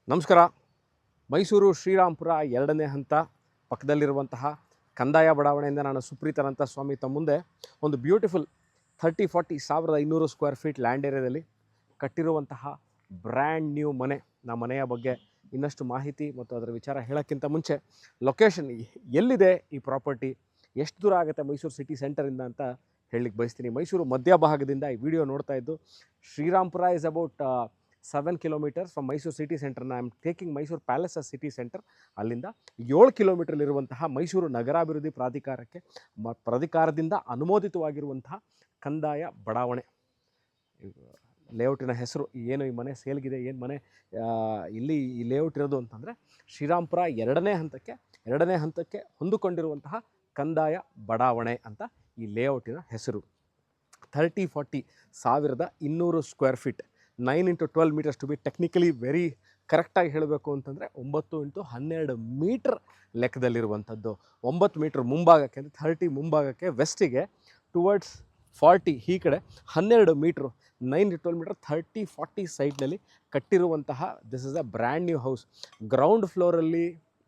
ನಮಸ್ಕಾರ. ಮೈಸೂರು ಶ್ರೀರಾಂಪುರ ಎರಡನೇ ಹಂತ ಪಕ್ಕದಲ್ಲಿರುವಂತಹ ಕಂದಾಯ ಬಡಾವಣೆಯಿಂದ ನಾನು ಸುಪ್ರೀತನಂತ ಸ್ವಾಮಿ ತಮ್ಮ ಮುಂದೆ ಒಂದು ಬ್ಯೂಟಿಫುಲ್ 30-40 1500 ಸ್ಕ್ವೇರ್ ಫೀಟ್ ಲ್ಯಾಂಡ್ ಏರಿಯಾದಲ್ಲಿ ಕಟ್ಟಿರುವಂತಹ ಬ್ರ್ಯಾಂಡ್ ನ್ಯೂ ಮನೆ. ಮನೆಯ ಬಗ್ಗೆ ಇನ್ನಷ್ಟು ಮಾಹಿತಿ ಮತ್ತು ಅದರ ವಿಚಾರ ಹೇಳೋಕ್ಕಿಂತ ಮುಂಚೆ ಲೊಕೇಶನ್ ಎಲ್ಲಿದೆ, ಈ ಪ್ರಾಪರ್ಟಿ ಎಷ್ಟು ದೂರ ಆಗುತ್ತೆ ಮೈಸೂರು ಸಿಟಿ ಸೆಂಟರಿಂದ ಅಂತ ಹೇಳಲಿಕ್ಕೆ ಬಯಸ್ತೀನಿ. ಮೈಸೂರು ಮಧ್ಯಭಾಗದಿಂದ ಈ ವಿಡಿಯೋ ನೋಡ್ತಾ ಇದ್ದು Shrirampura is about 7 kilometers from Mysuru city centre. I am taking Mysuru palace as city centre. ಅಲ್ಲಿಂದ 7 ಕಿಲೋಮೀಟರ್ಲಿರುವಂತಹ ಮೈಸೂರು ನಗರಾಭಿವೃದ್ಧಿ ಪ್ರಾಧಿಕಾರದಿಂದ ಅನುಮೋದಿತವಾಗಿರುವಂತಹ ಕಂದಾಯ ಬಡಾವಣೆ. ಲೇಔಟಿನ ಹೆಸರು ಏನು, ಈ ಮನೆ ಸೇಲ್ಗಿದೆ, ಏನು ಮನೆ ಇಲ್ಲಿ ಈ ಲೇಔಟ್ ಇರೋದು ಅಂತಂದರೆ ಶ್ರೀರಾಂಪುರ ಎರಡನೇ ಹಂತಕ್ಕೆ ಹೊಂದಿಕೊಂಡಿರುವಂತಹ ಕಂದಾಯ ಬಡಾವಣೆ ಅಂತ ಈ ಲೇಔಟಿನ ಹೆಸರು. 30-40 1200 square feet, 9 into 12 meters to be technically very ಕರೆಕ್ಟಾಗಿ ಹೇಳಬೇಕು ಅಂತಂದರೆ 9 into 12 ಮೀಟರ್ ಲೆಕ್ಕದಲ್ಲಿರುವಂಥದ್ದು. 9 ಮೀಟ್ರ್ ಮುಂಭಾಗಕ್ಕೆ ಅಂದರೆ 30 ಮುಂಭಾಗಕ್ಕೆ, ವೆಸ್ಟಿಗೆ ಟುವರ್ಡ್ಸ್ 40 ಈ ಕಡೆ 12 ಮೀಟ್ರು, 9 to 12 ಮೀಟರ್ 30-40 ಸೈಡ್ನಲ್ಲಿ ಕಟ್ಟಿರುವಂತಹ this is a brand new house. Ground ಫ್ಲೋರಲ್ಲಿ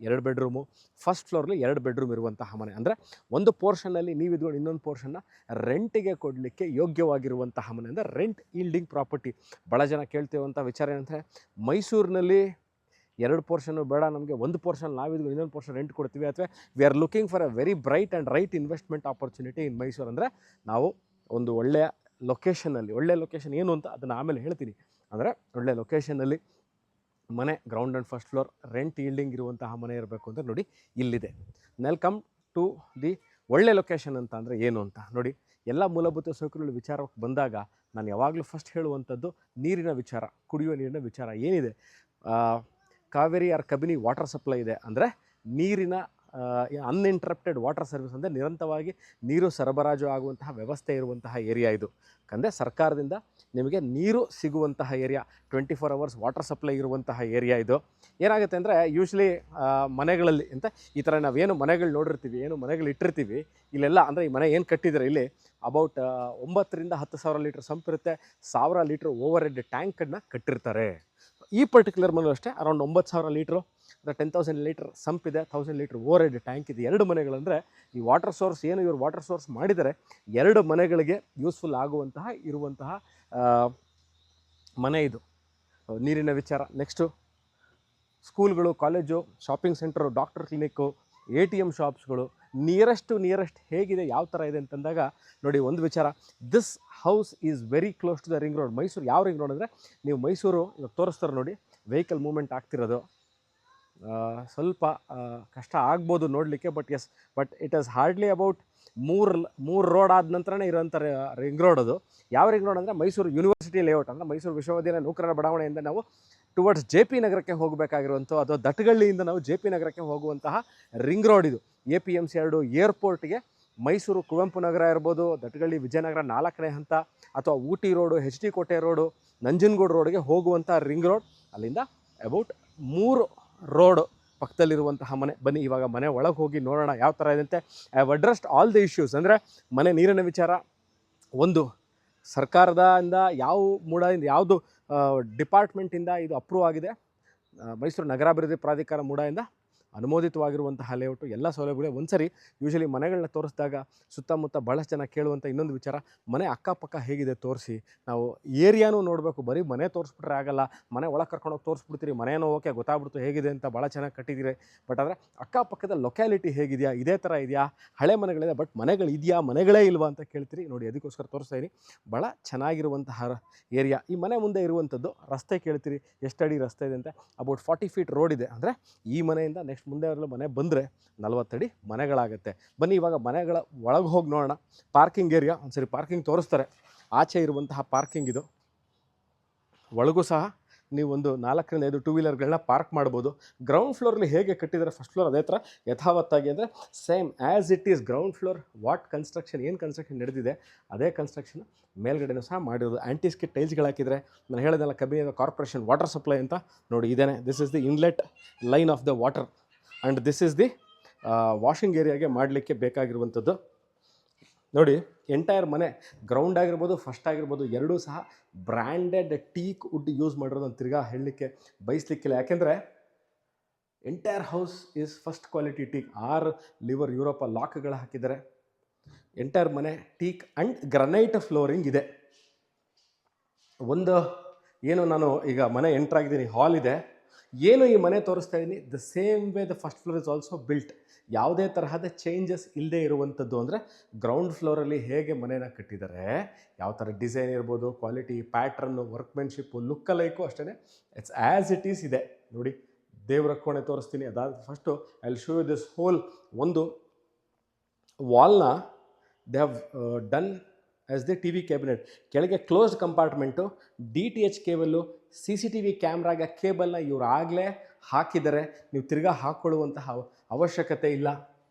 2 ಬೆಡ್ರೂಮು, ಫಸ್ಟ್ ಫ್ಲೋರಲ್ಲಿ 2 ಬೆಡ್ರೂಮ್ ಇರುವಂತಹ ಮನೆ. ಅಂದರೆ ಒಂದು ಪೋರ್ಷನ್ನಲ್ಲಿ ನೀವು ಇದ್ಕೊಂಡು ಇನ್ನೊಂದು ಪೋರ್ಷನ್ನ ರೆಂಟಿಗೆ ಕೊಡಲಿಕ್ಕೆ ಯೋಗ್ಯವಾಗಿರುವಂತಹ ಮನೆ, ಅಂದರೆ ರೆಂಟ್ ಈಲ್ಡಿಂಗ್ ಪ್ರಾಪರ್ಟಿ. ಭಾಳ ಜನ ಕೇಳ್ತಿರುವಂಥ ವಿಚಾರ ಏನಂದರೆ ಮೈಸೂರಿನಲ್ಲಿ 2 ಪೋರ್ಷನ್ನು ಬೇಡ, ನಮಗೆ ಒಂದು ಪೋರ್ಷನ್ ನಾವಿದ್ಕೊಂಡು ಇನ್ನೊಂದು ಪೋರ್ಷನ್ ರೆಂಟ್ ಕೊಡ್ತೀವಿ, ಅಥವಾ we are looking for A very bright and right investment opportunity in Mysuru. ಅಂದರೆ ನಾವು ಒಂದು ಒಳ್ಳೆಯ ಲೊಕೇಶನಲ್ಲಿ, ಒಳ್ಳೆಯ ಲೊಕೇಶನ್ ಏನು ಅಂತ ಅದನ್ನು ಆಮೇಲೆ ಹೇಳ್ತೀನಿ. ಅಂದರೆ ಒಳ್ಳೆಯ ಲೊಕೇಶನಲ್ಲಿ ಮನೆ, ground and first floor, rent yielding ಇರುವಂತಹ ಮನೆ ಇರಬೇಕು ಅಂತ ನೋಡಿ ಇಲ್ಲಿದೆ. ವೆಲ್ಕಮ್ ಟು ದಿ ಒಳ್ಳೆ ಲೊಕೇಶನ್ ಅಂತ ಅಂದರೆ ಏನು ಅಂತ ನೋಡಿ. ಎಲ್ಲ ಮೂಲಭೂತ ಸೌಕರ್ಯಗಳ ವಿಚಾರಕ್ಕೆ ಬಂದಾಗ ನಾನು ಯಾವಾಗಲೂ ಫಸ್ಟ್ ಹೇಳುವಂಥದ್ದು ನೀರಿನ ವಿಚಾರ, ಕುಡಿಯುವ ನೀರಿನ ವಿಚಾರ ಏನಿದೆ. Kaveri or Kabini water supply ಇದೆ, ಅಂದರೆ ನೀರಿನ ಅನ್ಇಂಟರಪ್ಟೆಡ್ ವಾಟರ್ ಸರ್ವಿಸ್, ಅಂದರೆ ನಿರಂತರವಾಗಿ ನೀರು ಸರಬರಾಜು ಆಗುವಂತಹ ವ್ಯವಸ್ಥೆ ಇರುವಂತಹ ಏರಿಯಾ ಇದು. ಅಂದರೆ ಸರ್ಕಾರದಿಂದ ನಿಮಗೆ ನೀರು ಸಿಗುವಂತಹ ಏರಿಯಾ, 24 hours ವಾಟರ್ ಸಪ್ಲೈ ಇರುವಂತಹ ಏರಿಯಾ ಇದು. ಏನಾಗುತ್ತೆ ಅಂದರೆ ಯೂಶ್ವಲಿ ಮನೆಗಳಲ್ಲಿ ಅಂತ ಈ ಥರ ನಾವೇನು ಮನೆಗಳು ನೋಡಿರ್ತೀವಿ, ಏನು ಮನೆಗಳು ಇಟ್ಟಿರ್ತೀವಿ ಇಲ್ಲೆಲ್ಲ, ಅಂದರೆ ಈ ಮನೆ ಏನು ಕಟ್ಟಿದ್ದಾರೆ ಇಲ್ಲಿ ಅಬೌಟ್ 9,000 to 10,000 ಲೀಟ್ರ್ ಸಂಪ್ ಇರುತ್ತೆ, 1000 ಲೀಟ್ರ್ ಓವರ್ ಹೆಡ್ ಟ್ಯಾಂಕನ್ನು ಕಟ್ಟಿರ್ತಾರೆ. ಈ ಪರ್ಟಿಕ್ಯುಲರ್ ಮನೆ ಅಷ್ಟೇ ಅರೌಂಡ್ 9,000 ಲೀಟ್ರು, 10,000 ಲೀಟ್ರ್ ಸಂಪ್ ಇದೆ, 1000 ಲೀಟ್ರ್ ಓವರ್ ಹೆಡ್ ಟ್ಯಾಂಕ್ ಇದೆ. 2 ಮನೆಗಳಂದರೆ ಈ ವಾಟರ್ ಸೋರ್ಸ್ ಏನು ಇವರು ವಾಟರ್ ಸೋರ್ಸ್ ಮಾಡಿದರೆ 2 ಮನೆಗಳಿಗೆ ಯೂಸ್ಫುಲ್ ಆಗುವಂತಹ ಇರುವಂತಹ ಮನೆ ಇದು. ನೀರಿನ ವಿಚಾರ. ನೆಕ್ಸ್ಟು ಸ್ಕೂಲ್ಗಳು, college, shopping centre, doctor clinic, ATM ಶಾಪ್ಸ್ಗಳು ನಿಯರೆಸ್ಟ್ ಹೇಗಿದೆ, ಯಾವ ಥರ ಇದೆ ಅಂತಂದಾಗ ನೋಡಿ ಒಂದು ವಿಚಾರ. This house is very close to the ring road. Mysuru ಯಾವ ರಿಂಗ್ ರೋಡ್ ಅಂದರೆ, ನೀವು ಮೈಸೂರು ಇವಾಗ ತೋರಿಸ್ತಾರೆ ನೋಡಿ, ವೆಹಿಕಲ್ ಮೂವ್ಮೆಂಟ್ ಆಗ್ತಿರೋದು ಸ್ವಲ್ಪ ಕಷ್ಟ ಆಗ್ಬೋದು ನೋಡಲಿಕ್ಕೆ, but it is hardly about 3 road ಆದ ನಂತರನೇ ಇರೋಂಥ ರಿಂಗ್ ರೋಡ್ ಅದು. ಯಾವ ರಿಂಗ್ ರೋಡ್ ಅಂದರೆ ಮೈಸೂರು ಯೂನಿವರ್ಸಿಟಿ ಲೇಔಟ್, ಅಂದರೆ ಮೈಸೂರು ವಿಶ್ವವಿದ್ಯಾಲಯ ನೌಕರರ ಬಡಾವಣೆಯಿಂದ ನಾವು ಟುವರ್ಡ್ಸ್ JP ನಗರಕ್ಕೆ ಹೋಗಬೇಕಾಗಿರುವಂಥ, ಅಥವಾ ದಟ್ಟಗಳ್ಳಿಯಿಂದ ನಾವು JP ನಗರಕ್ಕೆ ಹೋಗುವಂತಹ ರಿಂಗ್ ರೋಡ್ ಇದು. APMC 2 ಏರ್ಪೋರ್ಟ್ಗೆ ಮೈಸೂರು ಕುವೆಂಪು ನಗರ ಇರ್ಬೋದು, ದಟ್ಟಗಳ್ಳಿ ವಿಜಯನಗರ 4ನೇ ಹಂತ, ಅಥವಾ ಊಟಿ ರೋಡು, HD ಕೋಟೆ ರೋಡು, ನಂಜನಗೂಡು ರೋಡ್ಗೆ ಹೋಗುವಂಥ ರಿಂಗ್ ರೋಡ್. ಅಲ್ಲಿಂದ ಅಬೌಟ್ 3 ರೋಡ್ ಪಕ್ಕದಲ್ಲಿರುವಂತಹ ಮನೆ. ಬನ್ನಿ ಇವಾಗ ಮನೆ ಒಳಗೆ ಹೋಗಿ ನೋಡೋಣ ಯಾವ ಥರ ಇದೆ. I have addressed all the issues. ಅಂದರೆ ಮನೆ ನೀರಿನ ವಿಚಾರ, ಒಂದು ಸರ್ಕಾರದಿಂದ ಯಾವುದು ಡಿಪಾರ್ಟ್ಮೆಂಟಿಂದ ಇದು ಅಪ್ರೂವ್ ಆಗಿದೆ, ಮೈಸೂರು ನಗರಾಭಿವೃದ್ಧಿ ಪ್ರಾಧಿಕಾರ ಮೂಡಾಯಿಂದ ಅನುಮೋದಿತವಾಗಿರುವಂತಹ ಲೇಔಟು, ಎಲ್ಲ ಸೌಲಭ್ಯಗಳು. ಒಂದು ಸರಿ ಯೂಶಲಿ ಮನೆಗಳನ್ನ ತೋರಿಸಿದಾಗ ಸುತ್ತಮುತ್ತ ಭಾಳಷ್ಟು ಜನ ಕೇಳುವಂಥ ಇನ್ನೊಂದು ವಿಚಾರ, ಮನೆ ಅಕ್ಕಪಕ್ಕ ಹೇಗಿದೆ ತೋರಿಸಿ, ನಾವು ಏರಿಯಾನೂ ನೋಡಬೇಕು, ಬರೀ ಮನೆ ತೋರಿಸ್ಬಿಟ್ರೆ ಆಗಲ್ಲ, ಮನೆ ಒಳಗೆ ಕರ್ಕೊಂಡೋಗಿ ತೋರಿಸ್ಬಿಡ್ತೀರಿ, ಮನೆಯೂ ಓಕೆ ಗೊತ್ತಾಗ್ಬಿಡ್ತು ಹೇಗಿದೆ ಅಂತ, ಭಾಳ ಚೆನ್ನಾಗಿ ಕಟ್ಟಿದ್ದೀರಿ, ಬಟ್ ಆದರೆ ಅಕ್ಕಪಕ್ಕದ ಲೊಕ್ಯಾಲಿಟಿ ಹೇಗಿದೆಯಾ, ಇದೇ ಥರ ಇದೆಯಾ, ಹಳೆ ಮನೆಗಳಿದೆ ಬಟ್ ಮನೆಗಳು ಇದೆಯಾ, ಮನೆಗಳೇ ಇಲ್ವಾ ಅಂತ ಕೇಳ್ತೀರಿ. ನೋಡಿ ಅದಕ್ಕೋಸ್ಕರ ತೋರಿಸ್ತಾ ಇದ್ದೀನಿ, ಭಾಳ ಚೆನ್ನಾಗಿರುವಂತಹ ಏರಿಯಾ. ಈ ಮನೆ ಮುಂದೆ ಇರುವಂಥದ್ದು ರಸ್ತೆ ಕೇಳ್ತೀರಿ, ಎಷ್ಟು ಅಡಿ ರಸ್ತೆ ಇದೆ ಅಂತ. ಅಬೌಟ್ 40 feet ರೋಡ್ ಇದೆ. ಅಂದರೆ ಈ ಮನೆಯಿಂದ ನೆಕ್ಸ್ಟ್ ಮುಂದೆ ಅವರೆಲ್ಲ ಮನೆ ಬಂದರೆ 40 ಅಡಿ ಮನೆಗಳಾಗುತ್ತೆ. ಬನ್ನಿ ಇವಾಗ ಮನೆಗಳ ಒಳಗೆ ಹೋಗಿ ನೋಡೋಣ. ಪಾರ್ಕಿಂಗ್ ಏರಿಯಾ ಒಂದ್ಸರಿ ಪಾರ್ಕಿಂಗ್ ತೋರಿಸ್ತಾರೆ. ಆಚೆ ಇರುವಂತಹ ಪಾರ್ಕಿಂಗ್ ಇದು. ಒಳಗೂ ಸಹ ನೀವು ಒಂದು 4 ರಿಂದ 5 ಟೂ ವೀಲರ್ಗಳನ್ನ ಪಾರ್ಕ್ ಮಾಡ್ಬೋದು. ಗ್ರೌಂಡ್ ಫ್ಲೋರಲ್ಲಿ ಹೇಗೆ ಕಟ್ಟಿದ್ದಾರೆ ಫಸ್ಟ್ ಫ್ಲೋರ್ ಅದೇ ಥರ ಯಥಾವತ್ತಾಗಿ, ಅಂದರೆ same as it is ground floor what construction, ಏನು ಕನ್ಸ್ಟ್ರಕ್ಷನ್ ನಡೆದಿದೆ ಅದೇ ಕನ್ಸ್ಟ್ರಕ್ಷನ್ ಮೇಲ್ಗಡೆನೂ ಸಹ ಮಾಡಿರೋದು. ಆ್ಯಂಟಿಸ್ಕಿಟ್ ಟೈಲ್ಸ್ಗಳು ಹಾಕಿದರೆ, ನಾನು ಹೇಳಿದೆಲ್ಲ ಕಬಿನಿ ಕಾರ್ಪೊರೇಷನ್ ವಾಟರ್ ಸಪ್ಲೈ ಅಂತ ನೋಡಿ ಇದೇನೆ. This is the inlet line of the water and this is the washing ಏರಿಯಾಗೆ ಮಾಡಲಿಕ್ಕೆ ಬೇಕಾಗಿರುವಂಥದ್ದು. ನೋಡಿ ಎಂಟೈರ್ ಮನೆ ಗ್ರೌಂಡ್ ಆಗಿರ್ಬೋದು ಫಸ್ಟ್ ಆಗಿರ್ಬೋದು ಎರಡೂ ಸಹ ಬ್ರ್ಯಾಂಡೆಡ್ ಟೀಕ್ ವುಡ್ ಯೂಸ್ ಮಾಡಿರೋದು ಅಂತ ತಿರ್ಗಾ ಹೇಳಲಿಕ್ಕೆ ಬಯಸಲಿಕ್ಕಿಲ್ಲ. ಯಾಕೆಂದರೆ entire house is first quality teak. 6 lever Europa ಲಾಕ್ಗಳು ಹಾಕಿದ್ದಾರೆ. ಎಂಟೈರ್ ಮನೆ ಟೀಕ್ ಆ್ಯಂಡ್ ಗ್ರನೈಟ್ ಫ್ಲೋರಿಂಗ್ ಇದೆ. ಒಂದು ಏನು ನಾನು ಈಗ ಮನೆ ಎಂಟ್ರಾಗಿದ್ದೀನಿ, ಹಾಲ್ ಇದೆ, ಏನು ಈ ಮನೆ ತೋರಿಸ್ತಾ ಇದ್ದೀನಿ the same way the first floor is also built. ಯಾವುದೇ ತರಹದ ಚೇಂಜಸ್ ಇಲ್ಲದೆ ಇರುವಂಥದ್ದು. ಅಂದರೆ ಗ್ರೌಂಡ್ ಫ್ಲೋರಲ್ಲಿ ಹೇಗೆ ಮನೇನ ಕಟ್ಟಿದ್ದಾರೆ, ಯಾವ ಥರ ಡಿಸೈನ್ ಇರ್ಬೋದು, quality, pattern, workmanship, look like ಅಷ್ಟೇ ಇಟ್ಸ್ ಆ್ಯಸ್ ಇಟ್ ಈಸ್ ಇದೆ. ನೋಡಿ ದೇವರ ಕೋಣೆ ತೋರಿಸ್ತೀನಿ. ಅದಾದ first I will show you this hole. ಒಂದು ವಾಲ್ನ they have done as the T V cabinet. ಕೆಳಗೆ closed compartment, DTH cable, CCTV ಕ್ಯಾಮ್ರಾಗ ಕೇಬಲ್ನ ಇವರು ಆಗಲೇ ಹಾಕಿದ್ದಾರೆ. ನೀವು ತಿರ್ಗಾ ಹಾಕ್ಕೊಳ್ಳುವಂತಹ ಅವಶ್ಯಕತೆ ಇಲ್ಲ.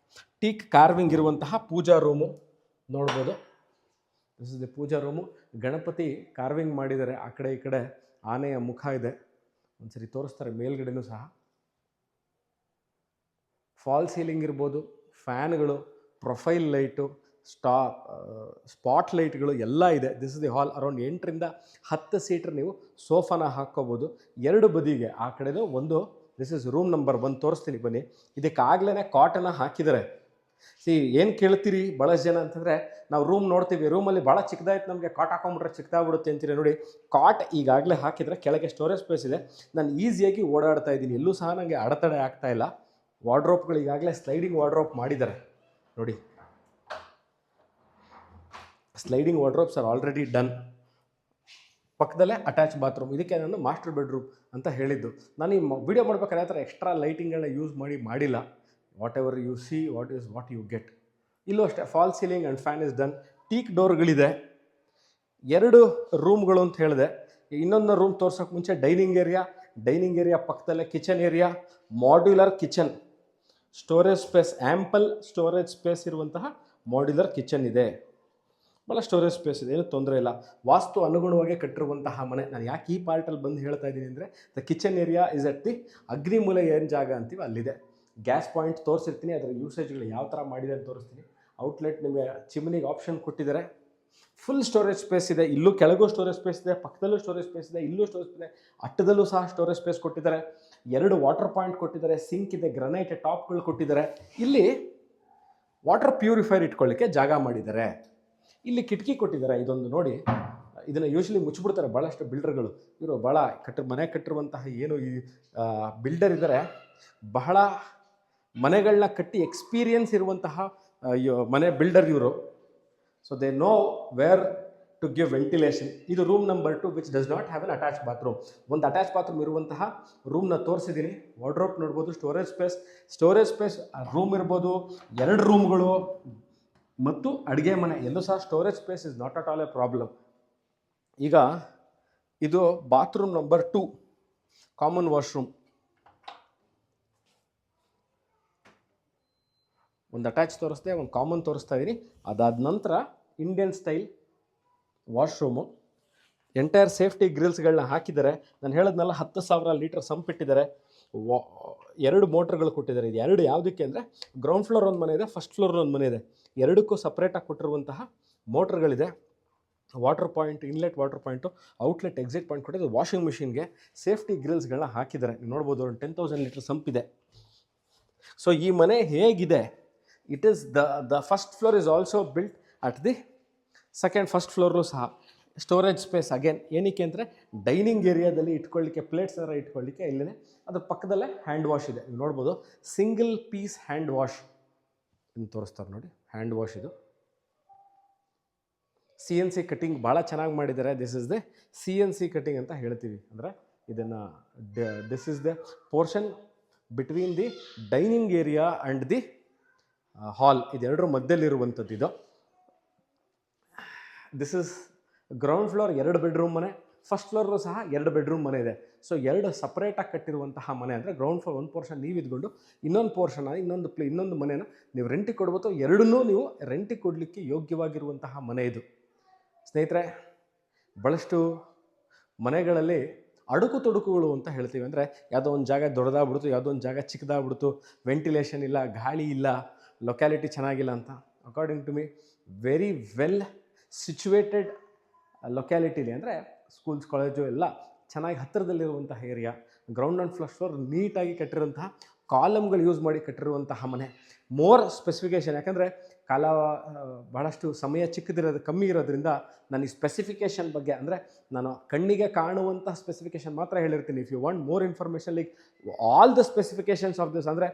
ಟೀಕ್ ಕಾರ್ವಿಂಗ್ ಇರುವಂತಹ ಪೂಜಾ ರೂಮು ನೋಡ್ಬೋದು. This is the puja room. Ganapati carving ಮಾಡಿದ್ದಾರೆ. ಆ ಕಡೆ ಈ ಕಡೆ ಆನೆಯ ಮುಖ ಇದೆ. ಒಂದ್ಸರಿ ತೋರಿಸ್ತಾರೆ ಮೇಲ್ಗಡೆನೂ ಸಹ. ಫಾಲ್ ಸೀಲಿಂಗ್ ಇರ್ಬೋದು, ಫ್ಯಾನ್ಗಳು, ಪ್ರೊಫೈಲ್ ಲೈಟು, ಸ್ಪಾಟ್ ಲೈಟ್ಗಳು ಎಲ್ಲ ಇದೆ. This is the hall. Around 8ರಿಂದ 10 ಸೀಟರ್ ನೀವು ಸೋಫಾನ ಹಾಕ್ಕೋಬೋದು. 2 ಬದಿಗೆ ಆ ಕಡೆದು ಒಂದು. ದಿಸ್ ಇಸ್ ರೂಮ್ ನಂಬರ್ 1 ತೋರಿಸ್ತೀನಿ ಬನ್ನಿ. ಇದಕ್ಕಾಗಲೇ ಕಾಟನ್ನ ಹಾಕಿದ್ದಾರೆ. ಏನು ಕೇಳ್ತೀರಿ ಭಾಳಷ್ಟು ಜನ ಅಂತಂದರೆ, ನಾವು ರೂಮ್ ನೋಡ್ತೀವಿ, ರೂಮಲ್ಲಿ ಭಾಳ ಚಿಕ್ಕದಾಯ್ತು, ನಮಗೆ ಕಾಟ್ ಹಾಕೊಂಡ್ಬಿಟ್ರೆ ಚಿಕ್ಕದಾಗ್ಬಿಡುತ್ತೆ ಅಂತೀರಿ. ನೋಡಿ ಕಾಟ್ ಈಗಾಗಲೇ ಹಾಕಿದರೆ ಕೆಳಗೆ ಸ್ಟೋರೇಜ್ ಸ್ಪೇಸ್ ಇದೆ. ನಾನು ಈಸಿಯಾಗಿ ಓಡಾಡ್ತಾ ಇದ್ದೀನಿ, ಎಲ್ಲೂ ಸಹ ನನಗೆ ಅಡೆತಡೆ ಆಗ್ತಾ ಇಲ್ಲ. ವಾರ್ಡ್ರೋಪ್ಗಳು ಈಗಾಗಲೇ ಸ್ಲೈಡಿಂಗ್ ವಾರ್ಡ್ರೋಪ್ ಮಾಡಿದ್ದಾರೆ. ನೋಡಿ sliding wardrobes are already done. ಪಕ್ಕದಲ್ಲೇ ಅಟ್ಯಾಚ್ ಬಾತ್ರೂಮ್. ಇದಕ್ಕೆ ನಾನು ಮಾಸ್ಟರ್ ಬೆಡ್ರೂಮ್ ಅಂತ ಹೇಳಿದ್ದು. ನಾನು ಈ ವಿಡಿಯೋ ಮಾಡ್ಬೇಕಾದ್ರೆ ಆ ಥರ ಎಕ್ಸ್ಟ್ರಾ ಲೈಟಿಂಗ್ಗಳನ್ನ ಯೂಸ್ ಮಾಡಿಲ್ಲ. Whatever you see, what you get. ಇಲ್ಲೂ ಅಷ್ಟೇ false ceiling and fan is done. Teak ಡೋರ್ಗಳಿದೆ. 2 ರೂಮ್ಗಳು ಅಂತ ಹೇಳಿದೆ. ಇನ್ನೊಂದು ರೂಮ್ ತೋರ್ಸೋಕ್ಕೆ ಮುಂಚೆ ಡೈನಿಂಗ್ ಏರಿಯಾ ಪಕ್ಕದಲ್ಲೇ kitchen area, modular kitchen, storage space, ample storage space ಇರುವಂತಹ ಮಾಡ್ಯುಲರ್ ಕಿಚನ್ ಇದೆ. ಭಾಳ ಸ್ಟೋರೇಜ್ ಸ್ಪೇಸ್ ಇದೆ, ಏನು ತೊಂದರೆ ಇಲ್ಲ. ವಾಸ್ತು ಅನುಗುಣವಾಗಿ ಕಟ್ಟಿರುವಂತಹ ಮನೆ. ನಾನು ಯಾಕೆ ಈ ಪಾರ್ಟಲ್ಲಿ ಬಂದು ಹೇಳ್ತಾ ಇದ್ದೀನಿ ಅಂದರೆ, the kitchen area is at the ಅಗ್ನಿಮೂಲೆ ಏನು ಜಾಗ ಅಂತೀವಿ ಅಲ್ಲಿದೆ. ಗ್ಯಾಸ್ ಪಾಯಿಂಟ್ ತೋರಿಸಿರ್ತೀನಿ, ಅದರ ಯೂಸೇಜ್ಗಳು ಯಾವ ಥರ ಮಾಡಿದೆ ಅಂತ ತೋರಿಸ್ತೀನಿ. ಔಟ್ಲೆಟ್ ನಿಮಗೆ ಚಿಮ್ನಿಗೆ ಆಪ್ಷನ್ ಕೊಟ್ಟಿದ್ದಾರೆ. ಫುಲ್ ಸ್ಟೋರೇಜ್ ಸ್ಪೇಸ್ ಇದೆ. ಇಲ್ಲೂ ಕೆಳಗೂ ಸ್ಟೋರೇಜ್ ಸ್ಪೇಸ್ ಇದೆ, ಪಕ್ಕದಲ್ಲೂ ಸ್ಟೋರೇಜ್ ಸ್ಪೇಸ್ ಇದೆ, ಇಲ್ಲೂ ಸ್ಟೋರೇಜ್ ಇದೆ, ಅಟ್ಟದಲ್ಲೂ ಸಹ ಸ್ಟೋರೇಜ್ ಸ್ಪೇಸ್ ಕೊಟ್ಟಿದ್ದಾರೆ. 2 ವಾಟರ್ ಪಾಯಿಂಟ್ ಕೊಟ್ಟಿದ್ದಾರೆ, ಸಿಂಕ್ ಇದೆ, ಗ್ರನೈಟ್ ಟಾಪ್ಗಳು ಕೊಟ್ಟಿದ್ದಾರೆ. ಇಲ್ಲಿ ವಾಟರ್ ಪ್ಯೂರಿಫೈರ್ ಇಟ್ಕೊಳ್ಳಿಕ್ಕೆ ಜಾಗ ಮಾಡಿದ್ದಾರೆ. ಇಲ್ಲಿ ಕಿಟಕಿ ಕೊಟ್ಟಿದ್ದಾರೆ. ಇದೊಂದು ನೋಡಿ, ಇದನ್ನು ಯೂಶ್ವಲಿ ಮುಚ್ಚಿಬಿಡ್ತಾರೆ ಭಾಳಷ್ಟು ಬಿಲ್ಡರ್ಗಳು. ಇವರು ಭಾಳ ಮನೆ ಕಟ್ಟಿರುವಂತಹ ಏನು ಈ ಬಿಲ್ಡರ್ ಇದ್ದಾರೆ, ಬಹಳ ಮನೆಗಳನ್ನ ಕಟ್ಟಿ ಎಕ್ಸ್ಪೀರಿಯನ್ಸ್ ಇರುವಂತಹ ಮನೆ ಬಿಲ್ಡರ್ ಇವರು. So they know where to give ventilation. ಇದು room number 2 which does not have an attach bathroom. ಒಂದು ಅಟ್ಯಾಚ್ ಬಾತ್ರೂಮ್ ಇರುವಂತಹ ರೂಮ್ನ ತೋರಿಸಿದ್ದೀನಿ. ವಾರ್ಡ್ರೋಬ್ ನೋಡ್ಬೋದು, ಸ್ಟೋರೇಜ್ ಸ್ಪೇಸ್ ರೂಮ್ ಇರ್ಬೋದು, 2 ರೂಮ್ಗಳು ಮತ್ತು ಅಡುಗೆ ಮನೆ ಎಲ್ಲೂ ಸಹ storage space is not at all a problem. ಈಗ ಇದು ಬಾತ್ರೂಮ್ ನಂಬರ್ 2, ಕಾಮನ್ ವಾಶ್ರೂಮ್. ಒಂದು ಅಟ್ಯಾಚ್ ತೋರಿಸ್ದೆ, ಒಂದು ಕಾಮನ್ ತೋರಿಸ್ತಾ ಇದ್ದೀನಿ. ಅದಾದ ನಂತರ Indian style washroom. Entire safety ಗ್ರಿಲ್ಸ್ಗಳನ್ನ ಹಾಕಿದ್ದಾರೆ. ನಾನು ಹೇಳಿದ್ನಲ್ಲ 10,000 ಲೀಟರ್ ಸಂಪ್ ಇಟ್ಟಿದ್ದಾರೆ. 2 ಮೋಟ್ರ್ಗಳು ಕೊಟ್ಟಿದ್ದಾರೆ. ಇದು 2 ಯಾವುದಕ್ಕೆ ಅಂದರೆ, ಗ್ರೌಂಡ್ ಫ್ಲೋರ್ ಒಂದು ಮನೆ ಇದೆ, ಫಸ್ಟ್ ಫ್ಲೋರ್ ಒಂದು ಮನೆ ಇದೆ. 2ಕ್ಕೂ ಸಪ್ರೇಟಾಗಿ ಕೊಟ್ಟಿರುವಂತಹ ಮೋಟ್ರ್ಗಳಿದೆ. Water point, inlet water point, outlet exit point ಕೊಟ್ಟಿದ್ದು. ವಾಷಿಂಗ್ ಮಿಷಿನ್ಗೆ ಸೇಫ್ಟಿ ಗ್ರಿಲ್ಸ್ಗಳನ್ನ ಹಾಕಿದ್ದಾರೆ. ನೀವು ನೋಡ್ಬೋದು, ಒಂದು 10,000 ಲೀಟರ್ ಸಂಪ್ ಇದೆ. ಸೊ ಈ ಮನೆ ಹೇಗಿದೆ, it is the first floor is also built at the first ಫ್ಲೋರ್ಲು ಸಹ ಸ್ಟೋರೇಜ್ ಸ್ಪೇಸ್ ಅಗೇನ್. ಏನಕ್ಕೆ ಅಂದರೆ, ಡೈನಿಂಗ್ ಏರಿಯಾದಲ್ಲಿ ಇಟ್ಕೊಳ್ಳಿಕ್ಕೆ ಪ್ಲೇಟ್ಸ್ ಎಲ್ಲ ಇಟ್ಕೊಳ್ಳಿಕ್ಕೆ ಇಲ್ಲೇ. ಅದ್ರ ಪಕ್ಕದಲ್ಲೇ ಹ್ಯಾಂಡ್ ವಾಶ್ ಇದೆ. ನೀವು ನೋಡ್ಬೋದು, ಸಿಂಗಲ್ ಪೀಸ್ ಹ್ಯಾಂಡ್ ವಾಶ್ ಇನ್ನು ತೋರಿಸ್ತಾರೆ ನೋಡಿ. ಹ್ಯಾಂಡ್ ವಾಶ್ ಇದು CNC ಕಟ್ಟಿಂಗ್ ಭಾಳ ಚೆನ್ನಾಗಿ ಮಾಡಿದ್ದಾರೆ. This is the CNC cutting ಅಂತ ಹೇಳ್ತೀವಿ. ಅಂದರೆ ಇದನ್ನು this is the portion between the dining area and the hall. ಇದೆರಡರ ಮಧ್ಯದಲ್ಲಿರುವಂಥದ್ದು ಇದು. This is ground floor 2 bedroom ಮನೆ, ಫಸ್ಟ್ ಫ್ಲೋರ್ಲು ಸಹ 2 ಬೆಡ್ರೂಮ್ ಮನೆ ಇದೆ. ಸೊ 2 ಸಪ್ರೇಟಾಗಿ ಕಟ್ಟಿರುವಂತಹ ಮನೆ. ಅಂದರೆ ಗ್ರೌಂಡ್ ಫ್ಲೋರ್ ಒಂದು ಪೋರ್ಷನ್ ನೀವು ಇದ್ಕೊಂಡು ಇನ್ನೊಂದು ಪೋರ್ಷನ್ ಇನ್ನೊಂದು ಮನೆನ ನೀವು ರೆಂಟಿಗೆ ಕೊಡ್ಬೋದು. ಎರಡನ್ನೂ ನೀವು ರೆಂಟಿಗೆ ಕೊಡಲಿಕ್ಕೆ ಯೋಗ್ಯವಾಗಿರುವಂತಹ ಮನೆ ಇದು. ಸ್ನೇಹಿತರೆ, ಭಾಳಷ್ಟು ಮನೆಗಳಲ್ಲಿ ಅಡುಕು ತೊಡುಕುಗಳು ಅಂತ ಹೇಳ್ತೀವಿ. ಅಂದರೆ ಯಾವುದೋ ಒಂದು ಜಾಗ ದೊಡ್ಡದಾಗ್ಬಿಡ್ತು, ಯಾವುದೋ ಒಂದು ಜಾಗ ಚಿಕ್ಕದಾಗ್ಬಿಡ್ತು, ವೆಂಟಿಲೇಷನ್ ಇಲ್ಲ, ಗಾಳಿ ಇಲ್ಲ, ಲೊಕ್ಯಾಲಿಟಿ ಚೆನ್ನಾಗಿಲ್ಲ ಅಂತ. According to me very well situated ಲೊಕ್ಯಾಲಿಟಿಲಿ, ಅಂದರೆ ಸ್ಕೂಲ್ಸ್ ಕಾಲೇಜು ಎಲ್ಲ ಚೆನ್ನಾಗಿ ಹತ್ತಿರದಲ್ಲಿರುವಂತಹ ಏರಿಯಾ, ಗ್ರೌಂಡ್ ಆ್ಯಂಡ್ ಫಸ್ಟ್ ಫ್ಲೋರ್ ನೀಟಾಗಿ ಕಟ್ಟಿರುವಂತಹ ಕಾಲಮ್ಗಳು ಯೂಸ್ ಮಾಡಿ ಕಟ್ಟಿರುವಂತಹ ಮನೆ. ಮೋರ್ ಸ್ಪೆಸಿಫಿಕೇಷನ್, ಯಾಕಂದರೆ ಬಹಳಷ್ಟು ಸಮಯ ಚಿಕ್ಕದಿರೋದು ಕಮ್ಮಿ ಇರೋದ್ರಿಂದ ನಾನು ಈ ಸ್ಪೆಸಿಫಿಕೇಷನ್ ಬಗ್ಗೆ, ಅಂದರೆ ನಾನು ಕಣ್ಣಿಗೆ ಕಾಣುವಂಥ ಸ್ಪೆಸಿಫಿಕೇಷನ್ ಮಾತ್ರ ಹೇಳಿರ್ತೀನಿ. If you want more information like all the specifications of this, ಅಂದರೆ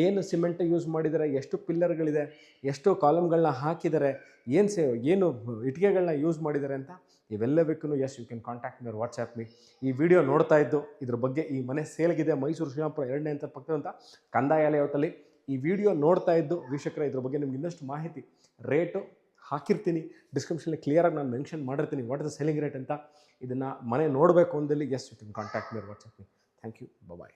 ಏನು ಸಿಮೆಂಟ್ ಯೂಸ್ ಮಾಡಿದ್ದಾರೆ, ಎಷ್ಟು ಪಿಲ್ಲರ್ಗಳಿದೆ, ಎಷ್ಟು ಕಾಲಮ್ಗಳನ್ನ ಹಾಕಿದ್ದಾರೆ, ಏನು ಇಟ್ಟಿಗೆಗಳನ್ನ ಯೂಸ್ ಮಾಡಿದ್ದಾರೆ ಅಂತ ಇವೆಲ್ಲದಕ್ಕೂ you can contact me or WhatsApp me. ಈ ವಿಡಿಯೋ ನೋಡ್ತಾ ಇದ್ದು ಇದ್ರ ಬಗ್ಗೆ, ಈ ಮನೆ ಸೇಲ್ಗಿದೆ ಮೈಸೂರು ಶ್ರೀರಾಮಪುರ 2ನೇ ಅಂತ ಪಕ್ಕದಂಥ ಕಂದಾಯ ಲೇಔಟಲ್ಲಿ. ಈ ವಿಡಿಯೋ ನೋಡ್ತಾ ಇದ್ದು ವೀಕ್ಷಕರೇ, ಇದ್ರ ಬಗ್ಗೆ ನಿಮ್ಗೆ ಇನ್ನಷ್ಟು ಮಾಹಿತಿ, ರೇಟು ಹಾಕಿರ್ತೀನಿ ಡಿಸ್ಕ್ರಿಪ್ಷನಲ್ಲಿ, ಕ್ಲಿಯರಾಗಿ ನಾನು ಮೆನ್ಷನ್ ಮಾಡಿರ್ತೀನಿ what is the selling rate ಅಂತ. ಇದನ್ನು ಮನೆ ನೋಡಬೇಕು ಅಂದಲ್ಲಿ you can contact me or WhatsApp me. Thank you, bye.